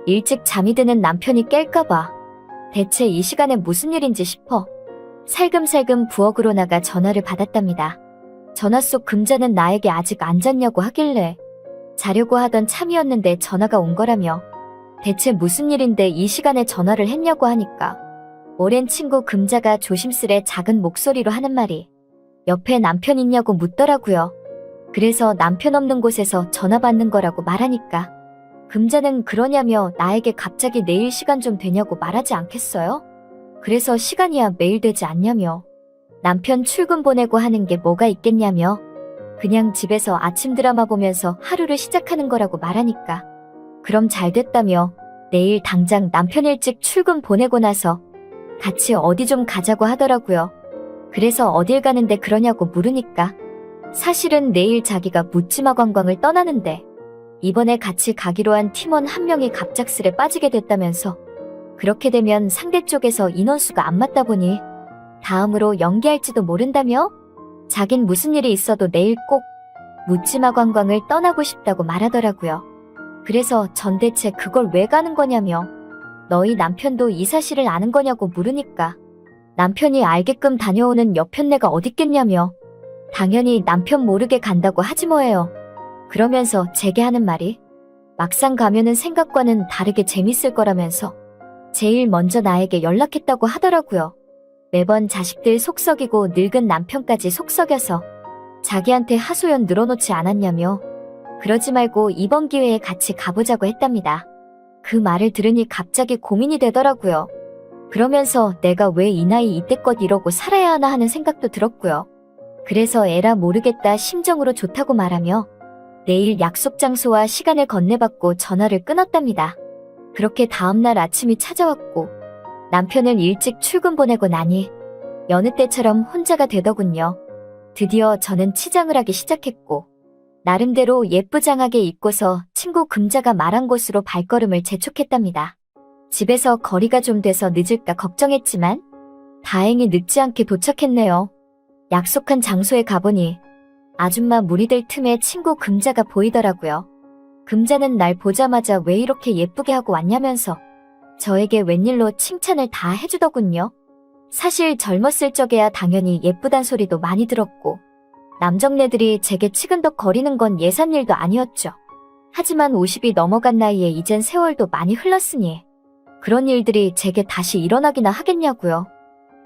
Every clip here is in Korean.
일찍 잠이 드는 남편이 깰까봐 대체 이 시간에 무슨 일인지 싶어 살금살금 부엌으로 나가 전화를 받았답니다. 전화 속 금자는 나에게 아직 안 잤냐고 하길래 자려고 하던 참이었는데 전화가 온 거라며 대체 무슨 일인데 이 시간에 전화를 했냐고 하니까 오랜 친구 금자가 조심스레 작은 목소리로 하는 말이 옆에 남편 있냐고 묻더라고요. 그래서 남편 없는 곳에서 전화 받는 거라고 말하니까 금자는 그러냐며 나에게 갑자기 내일 시간 좀 되냐고 말하지 않겠어요? 그래서 시간이야 매일 되지 않냐며 남편 출근 보내고 하는 게 뭐가 있겠냐며 그냥 집에서 아침 드라마 보면서 하루를 시작하는 거라고 말하니까 그럼 잘 됐다며 내일 당장 남편 일찍 출근 보내고 나서 같이 어디 좀 가자고 하더라고요. 그래서 어딜 가는데 그러냐고 물으니까 사실은 내일 자기가 묻지마 관광을 떠나는데 이번에 같이 가기로 한 팀원 한 명이 갑작스레 빠지게 됐다면서 그렇게 되면 상대 쪽에서 인원수가 안 맞다 보니 다음으로 연기할지도 모른다며 자긴 무슨 일이 있어도 내일 꼭 묻지마 관광을 떠나고 싶다고 말하더라고요. 그래서 전 대체 그걸 왜 가는 거냐며 너희 남편도 이 사실을 아는 거냐고 물으니까 남편이 알게끔 다녀오는 여편네가 어딨겠냐며 당연히 남편 모르게 간다고 하지 뭐예요. 그러면서 제게 하는 말이 막상 가면은 생각과는 다르게 재밌을 거라면서 제일 먼저 나에게 연락했다고 하더라고요. 매번 자식들 속썩이고 늙은 남편까지 속썩여서 자기한테 하소연 늘어놓지 않았냐며 그러지 말고 이번 기회에 같이 가보자고 했답니다. 그 말을 들으니 갑자기 고민이 되더라고요. 그러면서 내가 왜 이 나이 이때껏 이러고 살아야 하나 하는 생각도 들었고요. 그래서 에라 모르겠다 심정으로 좋다고 말하며 내일 약속 장소와 시간을 건네받고 전화를 끊었답니다. 그렇게 다음날 아침이 찾아왔고 남편을 일찍 출근 보내고 나니 여느 때처럼 혼자가 되더군요. 드디어 저는 치장을 하기 시작했고 나름대로 예쁘장하게 입고서 친구 금자가 말한 곳으로 발걸음을 재촉했답니다. 집에서 거리가 좀 돼서 늦을까 걱정했지만 다행히 늦지 않게 도착했네요. 약속한 장소에 가보니 아줌마 무리들 틈에 친구 금자가 보이더라고요. 금자는 날 보자마자 왜 이렇게 예쁘게 하고 왔냐면서 저에게 웬일로 칭찬을 다 해주더군요. 사실 젊었을 적에야 당연히 예쁘단 소리도 많이 들었고 남정네들이 제게 치근덕 거리는 건 예산일도 아니었죠. 하지만 50이 넘어간 나이에 이젠 세월도 많이 흘렀으니 그런 일들이 제게 다시 일어나기나 하겠냐고요.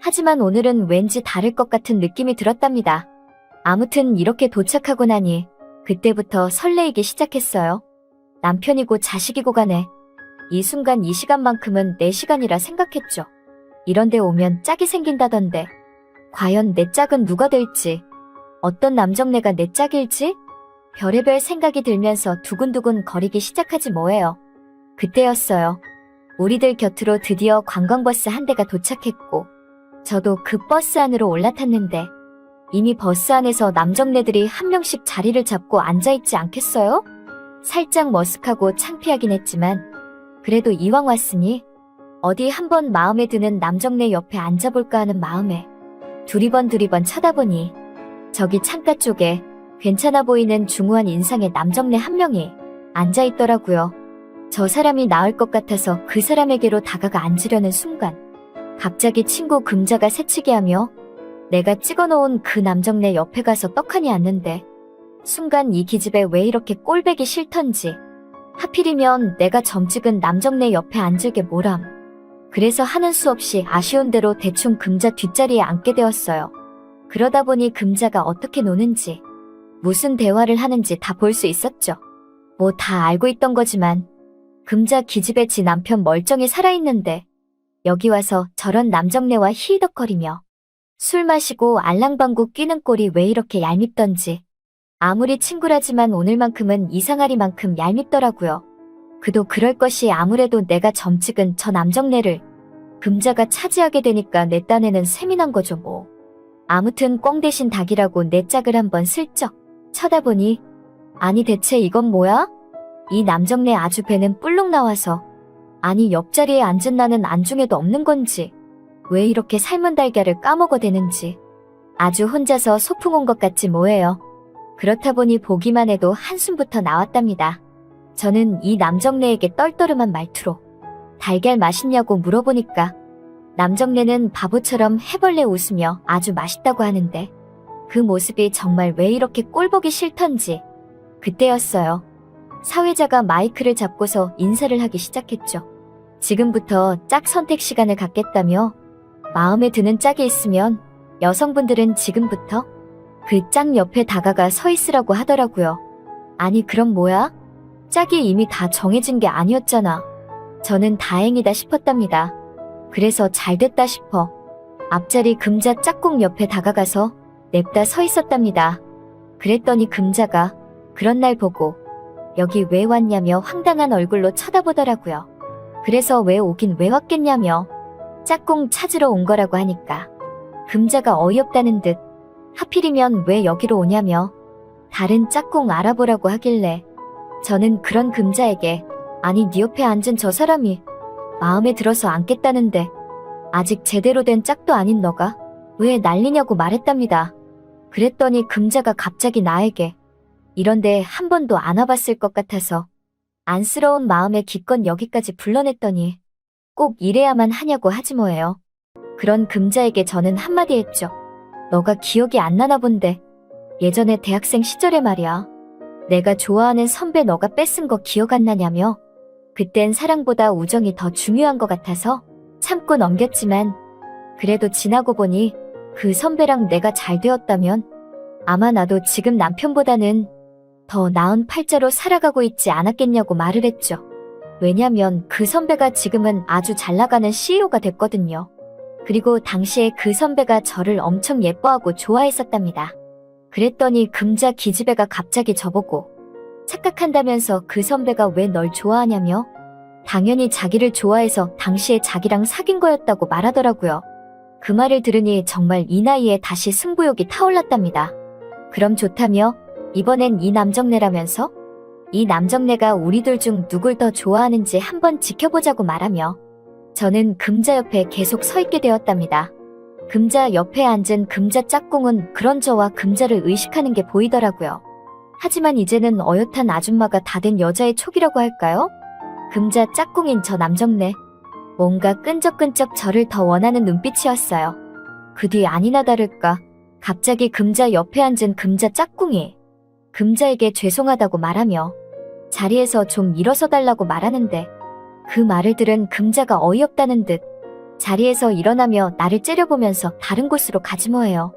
하지만 오늘은 왠지 다를 것 같은 느낌이 들었답니다. 아무튼 이렇게 도착하고 나니 그때부터 설레이기 시작했어요. 남편이고 자식이고 간에 이 순간 이 시간만큼은 내 시간이라 생각했죠. 이런데 오면 짝이 생긴다던데 과연 내 짝은 누가 될지 어떤 남정네가 내 짝일지 별의별 생각이 들면서 두근두근 거리기 시작하지 뭐예요. 그때였어요. 우리들 곁으로 드디어 관광버스 한 대가 도착했고 저도 그 버스 안으로 올라탔는데 이미 버스 안에서 남정네들이 한 명씩 자리를 잡고 앉아있지 않겠어요? 살짝 머쓱하고 창피하긴 했지만 그래도 이왕 왔으니 어디 한번 마음에 드는 남정네 옆에 앉아볼까 하는 마음에 두리번 쳐다보니 저기 창가 쪽에 괜찮아 보이는 중후한 인상의 남정네 한 명이 앉아있더라고요. 저 사람이 나을 것 같아서 그 사람에게로 다가가 앉으려는 순간 갑자기 친구 금자가 새치기 하며 내가 찍어놓은 그 남정네 옆에 가서 떡하니 앉는데 순간 이 기집애 왜 이렇게 꼴배기 싫던지 하필이면 내가 점찍은 남정네 옆에 앉을 게 뭐람. 그래서 하는 수 없이 아쉬운 대로 대충 금자 뒷자리에 앉게 되었어요. 그러다 보니 금자가 어떻게 노는지 무슨 대화를 하는지 다 볼 수 있었죠. 뭐 다 알고 있던 거지만 금자 기집애 지 남편 멀쩡히 살아있는데 여기 와서 저런 남정네와 히히덕거리며 술 마시고 알랑방구 끼는 꼴이 왜 이렇게 얄밉던지 아무리 친구라지만 오늘만큼은 이상하리만큼 얄밉더라고요. 그도 그럴 것이 아무래도 내가 점찍은 저 남정네를 금자가 차지하게 되니까 내 딴에는 셈이 난 거죠 뭐. 아무튼 꽝 대신 닭이라고 내 짝을 한번 슬쩍 쳐다보니 아니 대체 이건 뭐야? 이 남정네 아주 배는 뿔룩 나와서 아니 옆자리에 앉은 나는 안중에도 없는 건지 왜 이렇게 삶은 달걀을 까먹어대는지 아주 혼자서 소풍 온 것 같지 뭐예요. 그렇다 보니 보기만 해도 한숨부터 나왔답니다. 저는 이 남정네에게 떨떠름한 말투로 달걀 맛있냐고 물어보니까 남정네는 바보처럼 해벌레 웃으며 아주 맛있다고 하는데 그 모습이 정말 왜 이렇게 꼴보기 싫던지 그때였어요. 사회자가 마이크를 잡고서 인사를 하기 시작했죠. 지금부터 짝 선택 시간을 갖겠다며 마음에 드는 짝이 있으면 여성분들은 지금부터 그 짝 옆에 다가가 서 있으라고 하더라고요. 아니 그럼 뭐야? 짝이 이미 다 정해진 게 아니었잖아. 저는 다행이다 싶었답니다. 그래서 잘됐다 싶어 앞자리 금자 짝꿍 옆에 다가가서 냅다 서 있었답니다. 그랬더니 금자가 그런 날 보고 여기 왜 왔냐며 황당한 얼굴로 쳐다보더라고요. 그래서 왜 오긴 왜 왔겠냐며 짝꿍 찾으러 온 거라고 하니까 금자가 어이없다는 듯 하필이면 왜 여기로 오냐며 다른 짝꿍 알아보라고 하길래 저는 그런 금자에게 아니 네 옆에 앉은 저 사람이 마음에 들어서 앉겠다는데 아직 제대로 된 짝도 아닌 너가 왜 난리냐고 말했답니다. 그랬더니 금자가 갑자기 나에게 이런데 한 번도 안 와봤을 것 같아서 안쓰러운 마음에 기껏 여기까지 불러냈더니 꼭 이래야만 하냐고 하지 뭐예요. 그런 금자에게 저는 한마디 했죠. 너가 기억이 안 나나 본데 예전에 대학생 시절에 말이야. 내가 좋아하는 선배 너가 뺏은 거 기억 안 나냐며 그땐 사랑보다 우정이 더 중요한 것 같아서 참고 넘겼지만 그래도 지나고 보니 그 선배랑 내가 잘 되었다면 아마 나도 지금 남편보다는 더 나은 팔자로 살아가고 있지 않았겠냐고 말을 했죠. 왜냐면 그 선배가 지금은 아주 잘 나가는 CEO가 됐거든요. 그리고 당시에 그 선배가 저를 엄청 예뻐하고 좋아했었답니다. 그랬더니 금자 기집애가 갑자기 저보고 착각한다면서 그 선배가 왜 널 좋아하냐며 당연히 자기를 좋아해서 당시에 자기랑 사귄 거였다고 말하더라고요. 그 말을 들으니 정말 이 나이에 다시 승부욕이 타올랐답니다. 그럼 좋다며 이번엔 이 남정네라면서 이 남정네가 우리들 중 누굴 더 좋아하는지 한번 지켜보자고 말하며 저는 금자 옆에 계속 서 있게 되었답니다. 금자 옆에 앉은 금자 짝꿍은 그런 저와 금자를 의식하는 게 보이더라고요. 하지만 이제는 어엿한 아줌마가 다 된 여자의 촉이라고 할까요? 금자 짝꿍인 저 남정네. 뭔가 끈적끈적 저를 더 원하는 눈빛이었어요. 그 뒤 아니나 다를까 갑자기 금자 옆에 앉은 금자 짝꿍이 금자에게 죄송하다고 말하며 자리에서 좀 일어서 달라고 말하는데 그 말을 들은 금자가 어이없다는 듯 자리에서 일어나며 나를 째려보면서 다른 곳으로 가지 뭐예요.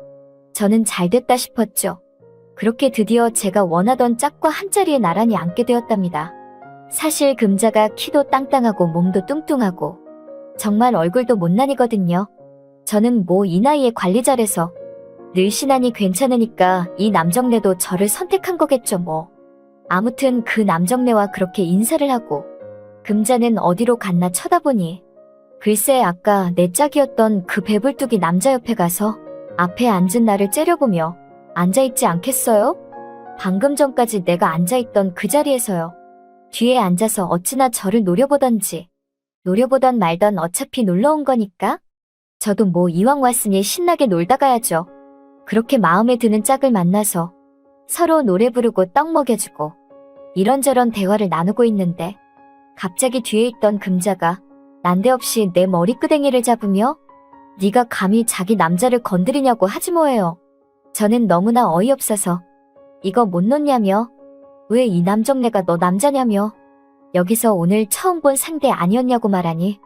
저는 잘됐다 싶었죠. 그렇게 드디어 제가 원하던 짝과 한자리에 나란히 앉게 되었답니다. 사실 금자가 키도 땅땅하고 몸도 뚱뚱하고 정말 얼굴도 못난이거든요. 저는 뭐 이 나이에 관리 잘해서 늘씬하니 괜찮으니까 이 남정네도 저를 선택한 거겠죠 뭐. 아무튼 그 남정네와 그렇게 인사를 하고 금자는 어디로 갔나 쳐다보니 글쎄 아까 내 짝이었던 그 배불뚝이 남자 옆에 가서 앞에 앉은 나를 째려보며 앉아있지 않겠어요? 방금 전까지 내가 앉아있던 그 자리에서요. 뒤에 앉아서 어찌나 저를 노려보던지 노려보던 말던 어차피 놀러온 거니까 저도 뭐 이왕 왔으니 신나게 놀다 가야죠. 그렇게 마음에 드는 짝을 만나서 서로 노래 부르고 떡 먹여주고 이런저런 대화를 나누고 있는데 갑자기 뒤에 있던 금자가 난데없이 내 머리끄댕이를 잡으며 네가 감히 자기 남자를 건드리냐고 하지 뭐예요. 저는 너무나 어이없어서 이거 못 놓냐며 왜 이 남정네가 너 남자냐며 여기서 오늘 처음 본 상대 아니었냐고 말하니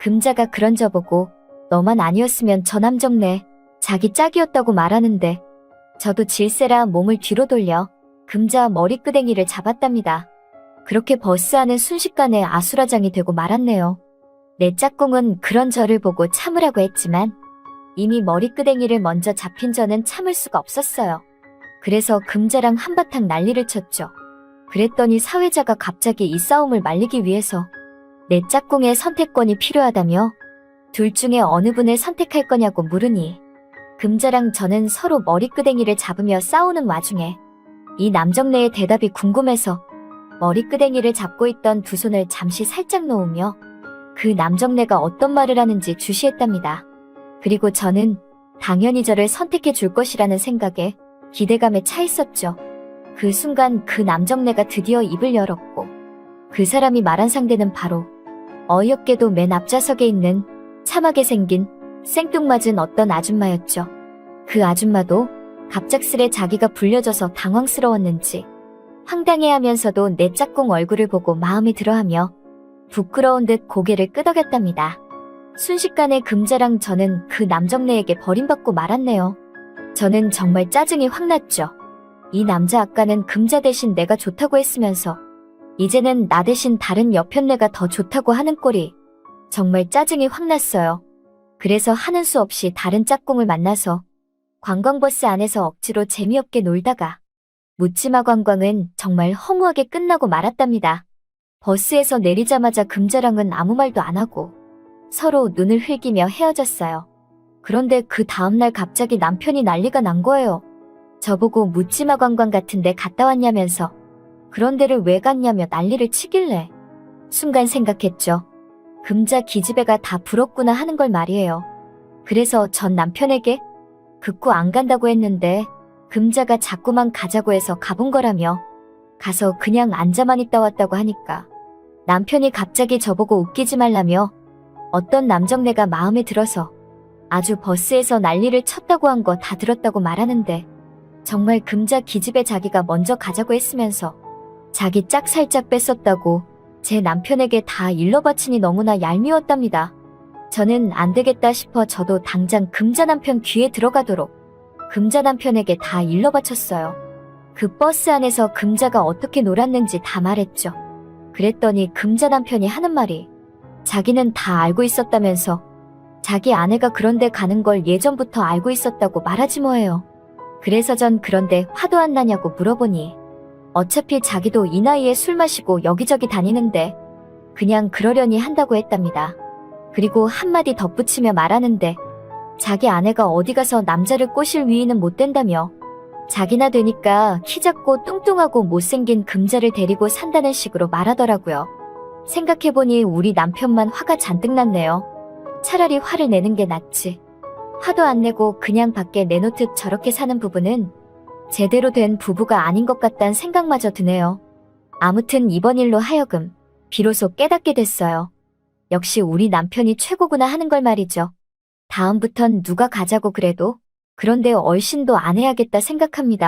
금자가 그런 저보고 너만 아니었으면 저 남정네 자기 짝이었다고 말하는데 저도 질세라 몸을 뒤로 돌려 금자 머리끄댕이를 잡았답니다. 그렇게 버스하는 순식간에 아수라장이 되고 말았네요. 내 짝꿍은 그런 저를 보고 참으라고 했지만 이미 머리끄댕이를 먼저 잡힌 저는 참을 수가 없었어요. 그래서 금자랑 한바탕 난리를 쳤죠. 그랬더니 사회자가 갑자기 이 싸움을 말리기 위해서 내 짝꿍의 선택권이 필요하다며 둘 중에 어느 분을 선택할 거냐고 물으니 금자랑 저는 서로 머리끄댕이를 잡으며 싸우는 와중에 이 남정네의 대답이 궁금해서 머리끄댕이를 잡고 있던 두 손을 잠시 살짝 놓으며 그 남정네가 어떤 말을 하는지 주시했답니다. 그리고 저는 당연히 저를 선택해 줄 것이라는 생각에 기대감에 차 있었죠. 그 순간 그 남정네가 드디어 입을 열었고 그 사람이 말한 상대는 바로 어이없게도 맨 앞좌석에 있는 참하게 생긴 생뚱맞은 어떤 아줌마였죠. 그 아줌마도 갑작스레 자기가 불려져서 당황스러웠는지 황당해하면서도 내 짝꿍 얼굴을 보고 마음에 들어하며 부끄러운 듯 고개를 끄덕였답니다. 순식간에 금자랑 저는 그 남정네에게 버림받고 말았네요. 저는 정말 짜증이 확 났죠. 이 남자 아까는 금자 대신 내가 좋다고 했으면서 이제는 나 대신 다른 여편네가 더 좋다고 하는 꼴이 정말 짜증이 확 났어요. 그래서 하는 수 없이 다른 짝꿍을 만나서 관광버스 안에서 억지로 재미없게 놀다가 묻지마 관광은 정말 허무하게 끝나고 말았답니다. 버스에서 내리자마자 금자랑은 아무 말도 안 하고 서로 눈을 흘기며 헤어졌어요. 그런데 그 다음날 갑자기 남편이 난리가 난 거예요. 저보고 묻지마 관광 같은 데 갔다 왔냐면서 그런 데를 왜 갔냐며 난리를 치길래 순간 생각했죠. 금자 기집애가 다 부럽구나 하는 걸 말이에요. 그래서 전 남편에게 극구 안 간다고 했는데 금자가 자꾸만 가자고 해서 가본 거라며 가서 그냥 앉아만 있다 왔다고 하니까 남편이 갑자기 저보고 웃기지 말라며 어떤 남정네가 마음에 들어서 아주 버스에서 난리를 쳤다고 한 거 다 들었다고 말하는데 정말 금자 기집애 자기가 먼저 가자고 했으면서 자기 짝 살짝 뺐었다고 제 남편에게 다 일러바치니 너무나 얄미웠답니다. 저는 안 되겠다 싶어 저도 당장 금자 남편 귀에 들어가도록 금자 남편에게 다 일러바쳤어요. 그 버스 안에서 금자가 어떻게 놀았는지 다 말했죠. 그랬더니 금자 남편이 하는 말이 자기는 다 알고 있었다면서 자기 아내가 그런데 가는 걸 예전부터 알고 있었다고 말하지 뭐예요. 그래서 전 그런데 화도 안 나냐고 물어보니 어차피 자기도 이 나이에 술 마시고 여기저기 다니는데 그냥 그러려니 한다고 했답니다. 그리고 한마디 덧붙이며 말하는데 자기 아내가 어디 가서 남자를 꼬실 위인은 못 된다며 자기나 되니까 키 작고 뚱뚱하고 못생긴 금자를 데리고 산다는 식으로 말하더라고요. 생각해보니 우리 남편만 화가 잔뜩 났네요. 차라리 화를 내는 게 낫지. 화도 안 내고 그냥 밖에 내놓듯 저렇게 사는 부부는 제대로 된 부부가 아닌 것 같단 생각마저 드네요. 아무튼 이번 일로 하여금 비로소 깨닫게 됐어요. 역시 우리 남편이 최고구나 하는 걸 말이죠. 다음부턴 누가 가자고 그래도 그런데 얼씬도 안 해야겠다 생각합니다.